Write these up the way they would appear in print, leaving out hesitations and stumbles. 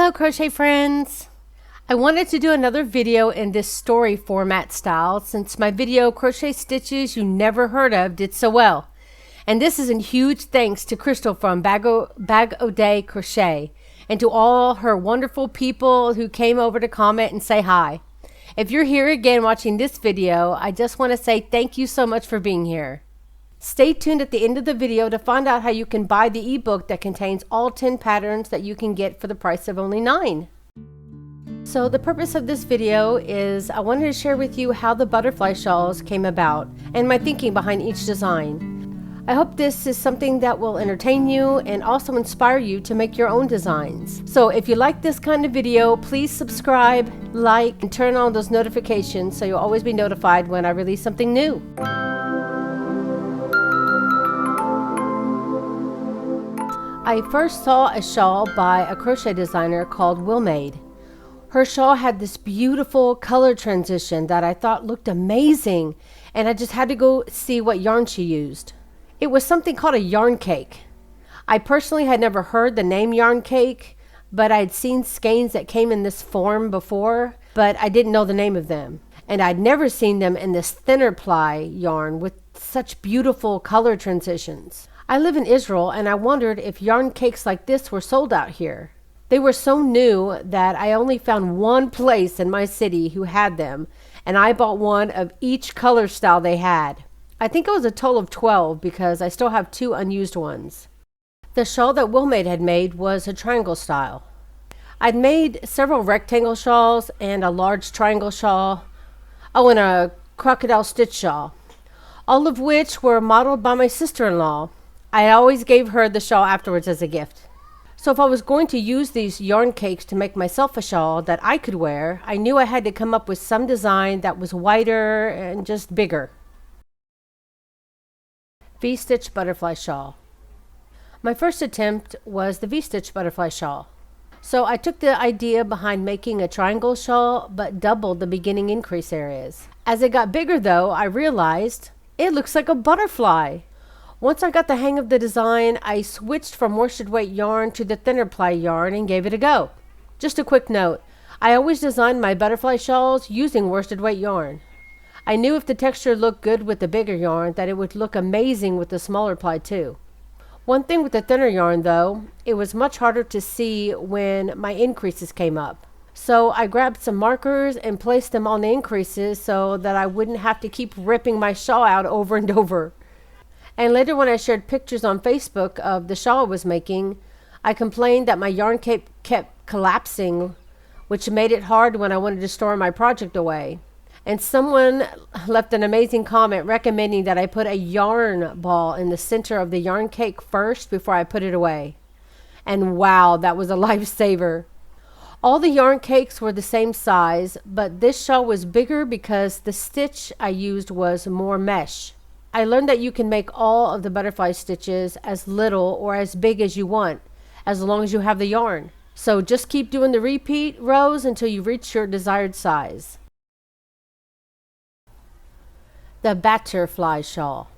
Hello crochet friends! I wanted to do another video in this story format style since my video Crochet Stitches You Never Heard Of did so well. And this is a huge thanks to Crystal from Bag O' Day Crochet and to all her wonderful people who came over to comment and say hi. If you're here again watching this video, I just want to say thank you so much for being here. Stay tuned at the end of the video to find out how you can buy the ebook that contains all 10 patterns that you can get for the price of only 9. So the purpose of this video is I wanted to share with you how the butterfly shawls came about and my thinking behind each design. I hope this is something that will entertain you and also inspire you to make your own designs. So if you like this kind of video, please subscribe, like, and turn on those notifications so you'll always be notified when I release something new. I first saw a shawl by a crochet designer called Wilmade. Her shawl had this beautiful color transition that I thought looked amazing, and I just had to go see what yarn she used. It was something called a yarn cake. I personally had never heard the name yarn cake, but I had seen skeins that came in this form before, but I didn't know the name of them. And I'd never seen them in this thinner ply yarn with such beautiful color transitions. I live in Israel and I wondered if yarn cakes like this were sold out here. They were so new that I only found one place in my city who had them, and I bought one of each color style they had. I think it was a total of 12 because I still have 2 unused ones. The shawl that Wilmade had made was a triangle style. I'd made several rectangle shawls and a large triangle shawl, and a crocodile stitch shawl, all of which were modeled by my sister-in-law. I always gave her the shawl afterwards as a gift. So if I was going to use these yarn cakes to make myself a shawl that I could wear, I knew I had to come up with some design that was wider and just bigger. V-stitch butterfly shawl. My first attempt was the V-stitch butterfly shawl. So I took the idea behind making a triangle shawl but doubled the beginning increase areas. As it got bigger though, I realized it looks like a butterfly. Once I got the hang of the design, I switched from worsted weight yarn to the thinner ply yarn and gave it a go. Just a quick note, I always designed my butterfly shawls using worsted weight yarn. I knew if the texture looked good with the bigger yarn that it would look amazing with the smaller ply too. One thing with the thinner yarn though, it was much harder to see when my increases came up. So I grabbed some markers and placed them on the increases so that I wouldn't have to keep ripping my shawl out over and over. And later when I shared pictures on Facebook of the shawl I was making, I complained that my yarn cape kept collapsing, which made it hard when I wanted to store my project away. And someone left an amazing comment recommending that I put a yarn ball in the center of the yarn cake first before I put it away. And wow, that was a lifesaver. All the yarn cakes were the same size, but this shawl was bigger because the stitch I used was more mesh. I learned that you can make all of the butterfly stitches as little or as big as you want, as long as you have the yarn. So just keep doing the repeat rows until you reach your desired size. The Bat-terfly shawl.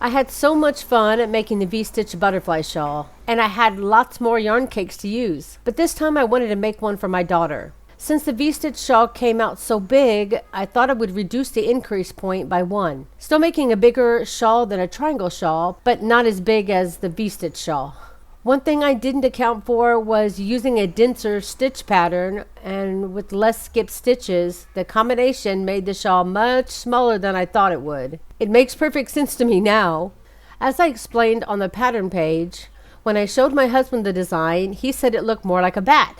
I had so much fun at making the V-stitch butterfly shawl, and I had lots more yarn cakes to use. But this time I wanted to make one for my daughter. Since the V-stitch shawl came out so big, I thought I would reduce the increase point by 1. Still making a bigger shawl than a triangle shawl, but not as big as the V-stitch shawl. One thing I didn't account for was using a denser stitch pattern, and with less skipped stitches, the combination made the shawl much smaller than I thought it would. It makes perfect sense to me now. As I explained on the pattern page, when I showed my husband the design, he said it looked more like a bat.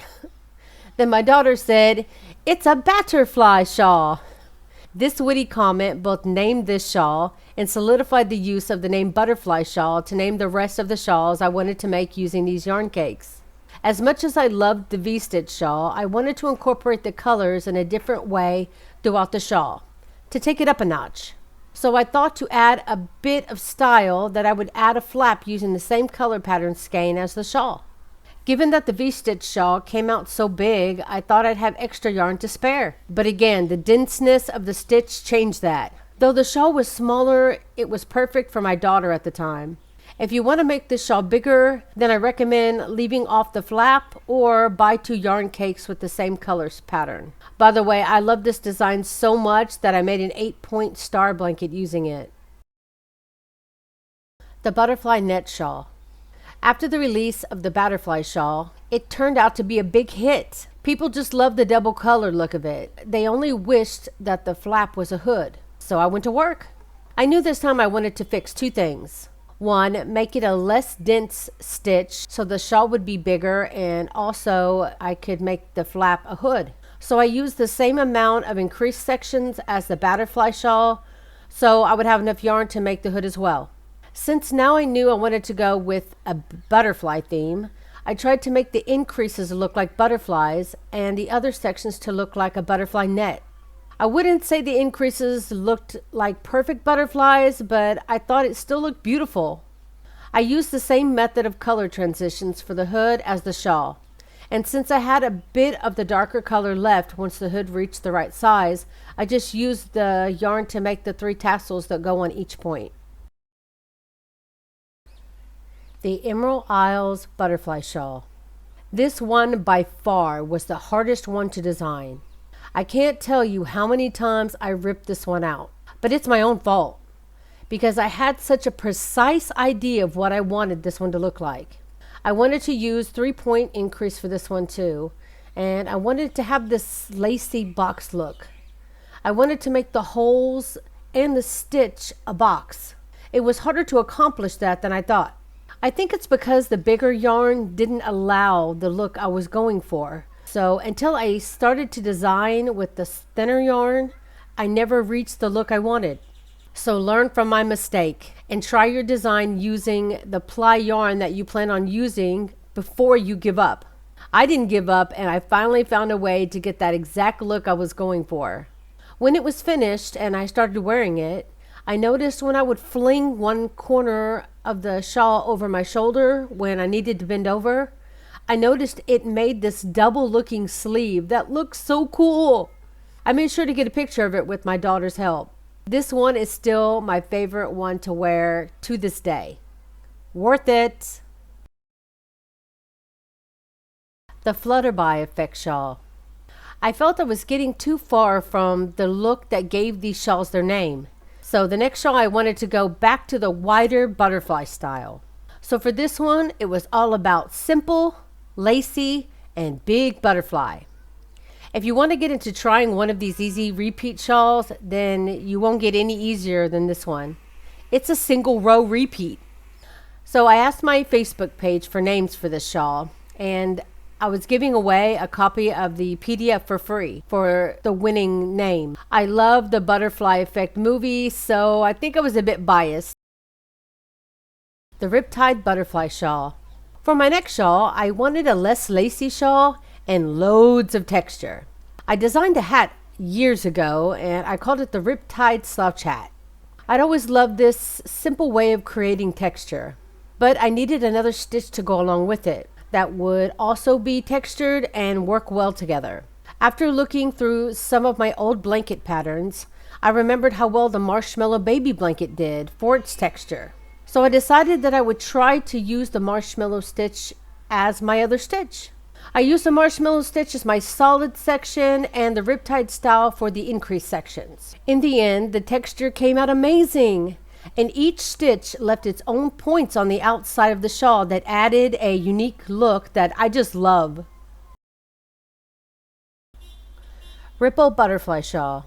Then my daughter said, "It's a Bat-terfly shawl." This witty comment both named this shawl and solidified the use of the name butterfly shawl to name the rest of the shawls I wanted to make using these yarn cakes. As much as I loved the V-stitch shawl, I wanted to incorporate the colors in a different way throughout the shawl, to take it up a notch. So I thought to add a bit of style that I would add a flap using the same color pattern skein as the shawl. Given that the V-stitch shawl came out so big, I thought I'd have extra yarn to spare. But again, the denseness of the stitch changed that. Though the shawl was smaller, it was perfect for my daughter at the time. If you want to make this shawl bigger, then I recommend leaving off the flap or buy 2 yarn cakes with the same colors pattern. By the way, I love this design so much that I made an 8-point star blanket using it. The Butterfly Net Shawl. After the release of the Bat-terfly shawl, it turned out to be a big hit. People just loved the double color look of it. They only wished that the flap was a hood. So I went to work. I knew this time I wanted to fix 2 things. 1, make it a less dense stitch so the shawl would be bigger, and also I could make the flap a hood. So I used the same amount of increased sections as the Bat-terfly shawl, so I would have enough yarn to make the hood as well. Since now I knew I wanted to go with a butterfly theme, I tried to make the increases look like butterflies and the other sections to look like a butterfly net. I wouldn't say the increases looked like perfect butterflies, but I thought it still looked beautiful. I used the same method of color transitions for the hood as the shawl. And since I had a bit of the darker color left once the hood reached the right size, I just used the yarn to make the 3 tassels that go on each point. The Emerald Isles Butterfly Shawl. This one by far was the hardest one to design. I can't tell you how many times I ripped this one out, but it's my own fault because I had such a precise idea of what I wanted this one to look like. I wanted to use 3-point increase for this one too, and I wanted to have this lacy box look. I wanted to make the holes and the stitch a box. It was harder to accomplish that than I thought. I think it's because the bigger yarn didn't allow the look I was going for. So until I started to design with the thinner yarn, I never reached the look I wanted. So learn from my mistake and try your design using the ply yarn that you plan on using before you give up. I didn't give up, and I finally found a way to get that exact look I was going for. When it was finished and I started wearing it, I noticed when I would fling one corner of the shawl over my shoulder when I needed to bend over, I noticed it made this double looking sleeve that looked so cool. I made sure to get a picture of it with my daughter's help. This one is still my favorite one to wear to this day. Worth it. The Flutterby Effect Shawl. I felt I was getting too far from the look that gave these shawls their name. So the next shawl I wanted to go back to the wider butterfly style. So for this one, it was all about simple, lacy, and big butterfly. If you want to get into trying one of these easy repeat shawls, then you won't get any easier than this one. It's a single row repeat. So I asked my Facebook page for names for this shawl, and I was giving away a copy of the PDF for free for the winning name. I love the Butterfly Effect movie, so I think I was a bit biased. The Riptide Butterfly Shawl. For my next shawl, I wanted a less lacy shawl and loads of texture. I designed a hat years ago, and I called it the Riptide Slouch Hat. I'd always loved this simple way of creating texture, but I needed another stitch to go along with it that would also be textured and work well together. After looking through some of my old blanket patterns, I remembered how well the Marshmallow Baby blanket did for its texture. So I decided that I would try to use the marshmallow stitch as my other stitch. I used the marshmallow stitch as my solid section and the Riptide style for the increased sections. In the end, the texture came out amazing, and each stitch left its own points on the outside of the shawl that added a unique look that I just love. Ripple Butterfly Shawl.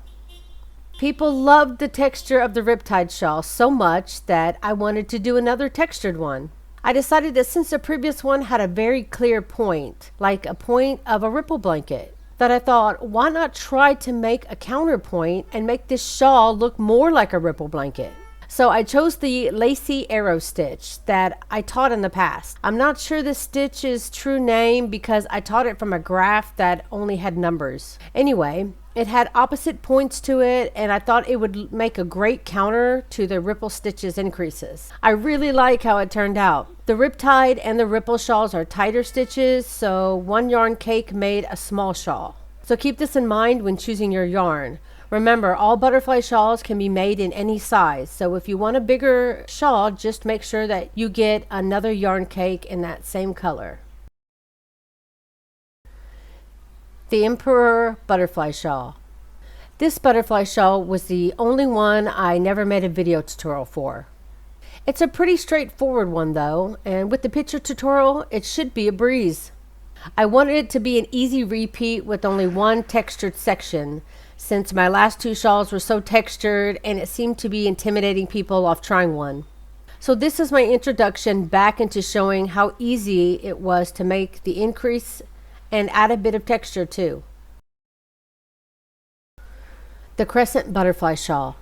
People loved the texture of the Riptide shawl so much that I wanted to do another textured one. I decided that since the previous one had a very clear point, like a point of a ripple blanket, that I thought, why not try to make a counterpoint and make this shawl look more like a ripple blanket? So I chose the lacy arrow stitch that I taught in the past. I'm not sure the stitch's true name because I taught it from a graph that only had numbers. Anyway, it had opposite points to it, and I thought it would make a great counter to the ripple stitches increases. I really like how it turned out. The Riptide and the ripple shawls are tighter stitches, so one yarn cake made a small shawl. So keep this in mind when choosing your yarn. Remember, all butterfly shawls can be made in any size, so if you want a bigger shawl, just make sure that you get another yarn cake in that same color. The Emperor Butterfly Shawl. This butterfly shawl was the only one I never made a video tutorial for. It's a pretty straightforward one though, and with the picture tutorial, it should be a breeze. I wanted it to be an easy repeat with only one textured section, since my last two shawls were so textured and it seemed to be intimidating people off trying one. So this is my introduction back into showing how easy it was to make the increase and add a bit of texture too. The Crescent Butterfly Shawl.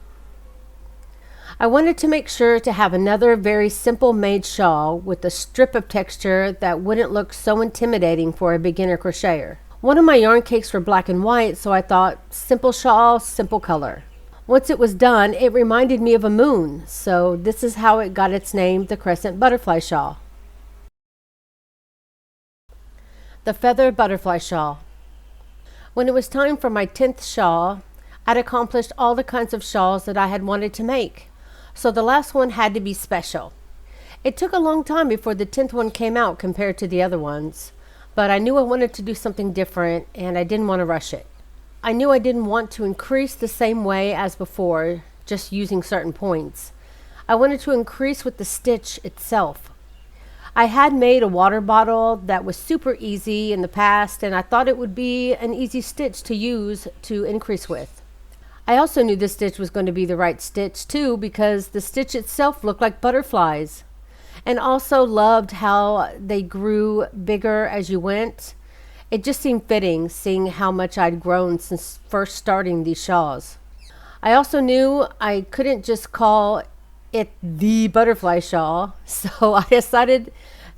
I wanted to make sure to have another very simple made shawl with a strip of texture that wouldn't look so intimidating for a beginner crocheter. One of my yarn cakes were black and white, so I thought simple shawl, simple color. Once it was done, it reminded me of a moon, so this is how it got its name, the Crescent Butterfly Shawl. The Feather Butterfly Shawl. When it was time for my 10th shawl, I'd accomplished all the kinds of shawls that I had wanted to make, so the last one had to be special. It took a long time before the 10th one came out compared to the other ones, but I knew I wanted to do something different and I didn't want to rush it. I knew I didn't want to increase the same way as before, just using certain points. I wanted to increase with the stitch itself. I had made a water bottle that was super easy in the past, and I thought it would be an easy stitch to use to increase with. I also knew this stitch was going to be the right stitch too, because the stitch itself looked like butterflies, and also loved how they grew bigger as you went. It just seemed fitting, seeing how much I'd grown since first starting these shawls. I also knew I couldn't just call it the butterfly shawl, so I decided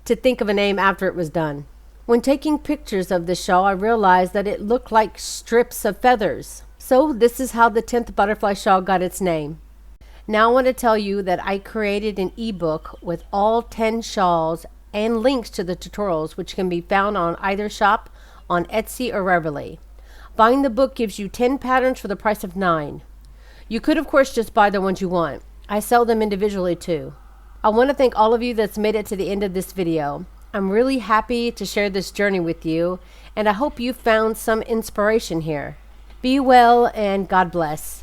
to think of a name after it was done. When taking pictures of the shawl, I realized that it looked like strips of feathers. So this is how the 10th butterfly shawl got its name. Now I want to tell you that I created an ebook with all 10 shawls and links to the tutorials, which can be found on either shop on Etsy or Ravelry. Buying the book gives you 10 patterns for the price of 9. You could of course just buy the ones you want. I sell them individually too. I want to thank all of you that's made it to the end of this video. I'm really happy to share this journey with you, and I hope you found some inspiration here. Be well and God bless.